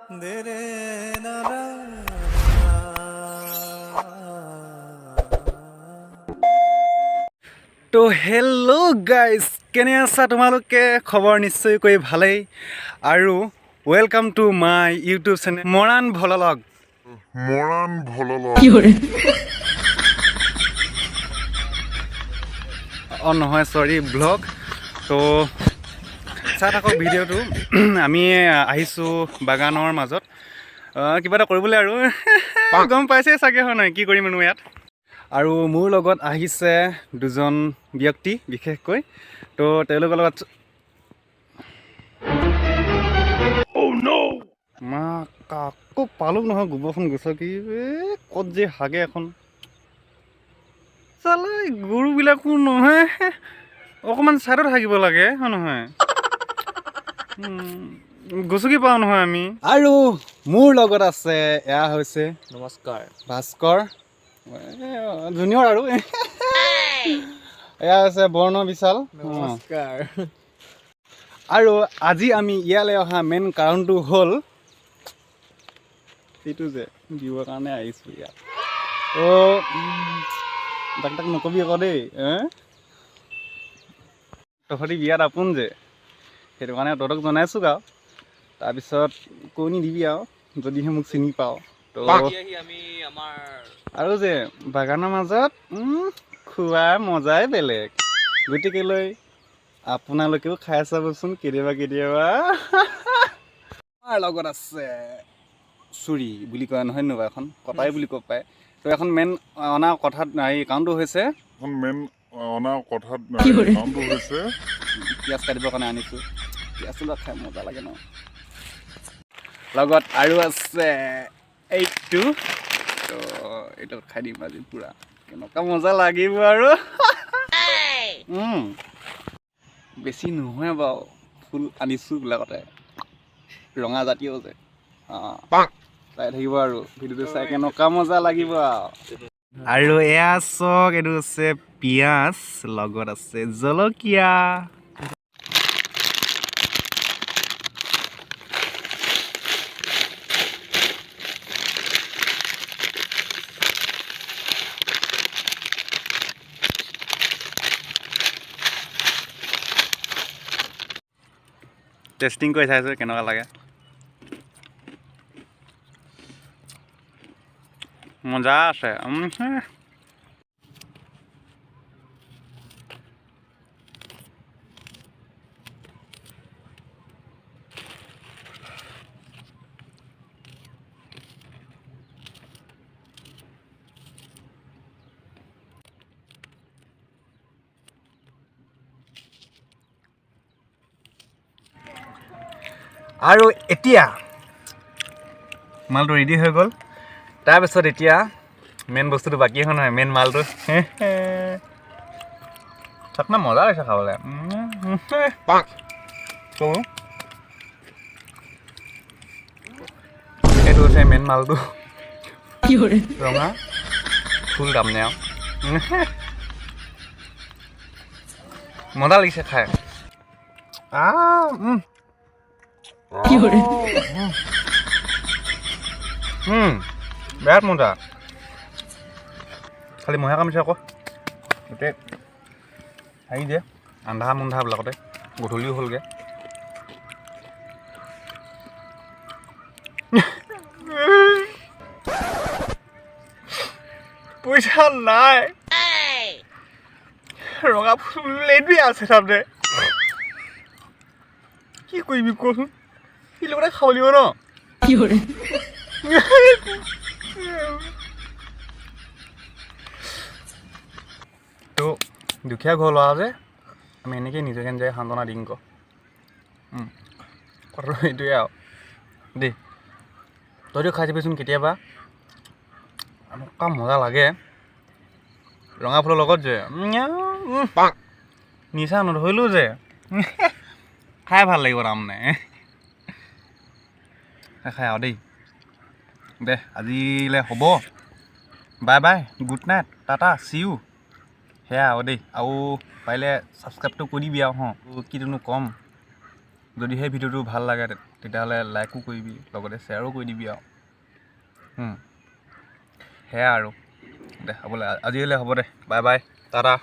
তো hello guys, কেনে আছা তোমালোকে? খবৰ নিশ্চয়কৈ ভালেই আৰু welcome to my YouTube channel Moran vlog. অঁ নহয়, চৰি, ব্লগ। তো চাই থাকক ভিডিঅ'টো। আমি আহিছোঁ বাগানৰ মাজত কিবা এটা কৰিবলৈ আৰু গম পাইছেই চাগে, হয় নহয়? কি কৰিমনো ইয়াত। আৰু মোৰ লগত আহিছে দুজন ব্যক্তি বিশেষকৈ, তো তেওঁলোকৰ লগত মা কাকো পালোঁ নহয়, গোবৰখন গছকি ক'ত যে হাগে এখন চালে। গৰুবিলাকো নহয়, অকণমান ছাইডত থাকিব লাগে, হয় নহয়? গছকি পাওঁ নহয় আমি। আৰু মোৰ লগত আছে, এয়া হৈছে নমস্কাৰ ভাস্কৰ, জুনিয়ৰ আৰু এয়া হৈছে বৰ্ণ বিশাল। নমস্কাৰ। আৰু আজি আমি ইয়ালৈ অহা মেইন কাৰণটো হ'ল এইটো যে দিবৰ কাৰণে আহিছোঁ ইয়াত। তাক নকবি আকৌ দেই, তহঁতি বিয়াত আপোন যে, সেইটো কাৰণে তহঁতক জনাইছোঁ আৰু। তাৰপিছত কৈ নিদিবি আৰু যদিহে মোক চিনি পাওঁ। তো আৰু যে বাগানৰ মাজত খোৱাৰ মজাই বেলেগ, গতিকেলৈ আপোনালোকেও খাই চাবচোন কেতিয়াবা কেতিয়াবা। আমাৰ লগত আছে চুৰি বুলি কয় নহয় নো, এখন কটাই বুলি ক'ব পাৰে। তো এখন মেইন অনা কথাত এই কাৰণটো হৈছে পিঁয়াজ কাটিবৰ কাৰণে আনিছোঁ। পিঁয়াজটো খাই মজা লাগে ন। লগত আৰু আছে এইটো, তো এইটো খাই দিম আজি পূৰা, কেনেকুৱা মজা লাগিব আৰু। বেছি নহয় বাৰু, ফুল আনিছোঁ বিলাকতে, ৰঙা জাতীয় যে। চাই থাকিব আৰু ভিডিঅ'টো চাই কেনেকুৱা মজা লাগিব আৰু এয়া চক, এইটো হৈছে পিঁয়াজ, লগত আছে জলকীয়া। টেষ্টিং কৰি চাইছোঁ কেনেকুৱা লাগে। মজা আছে। আৰু এতিয়া মালটো ৰেডি হৈ গ'ল। তাৰপিছত এতিয়া মেইন বস্তুটো বাকী হয় নহয়, মেইন মালটো। তাত না মজা হৈছে খাবলৈ। এইটো হৈছে মেইন মালটো, ৰঙা ফুল দামনে আৰু মজা লাগিছে খাই। বিৰাট মজা। খালি মহে কামিছে আকৌ, গোটেই হেৰি যে আন্ধা মুন্ধাবিলাকতে, গধূলিও হ'লগৈ। পইচা নাই, ৰঙা ফুল এইটোৱে আছে তাৰমানে। কি কৰিবি কচোন, সি লগতে খাব লাগিব ন। তো দুখীয়া ঘৰ ল'ৰা যে, আমি এনেকৈ নিজকে নিজে সান্তনা দিম ক। কথাটো এইটোৱে আৰু দেই। তইতো খাই চাবিচোন কেতিয়াবা, এনেকুৱা মজা লাগে। ৰঙা ফুলৰ লগত যে নিচা নধৰিলেও যে খাই ভাল লাগিব তাৰমানে। খাই আৰু দেই। দে আজিলৈ হ'ব, bye bye, good night, tata, see you. সেয়া আৰু দেই। আৰু পাৰিলে ছাবস্ক্ৰাইবটো কৰি দিবি আৰু, কিনো ক'ম, যদিহে ভিডিঅ'টো ভাল লাগে তেতিয়াহ'লে লাইকো কৰিবি, লগতে শ্বেয়াৰো কৰি দিবি আৰু সেয়া আৰু দে হ'বলৈ আজিলৈ হ'ব দে, বাই বাই, টাটা।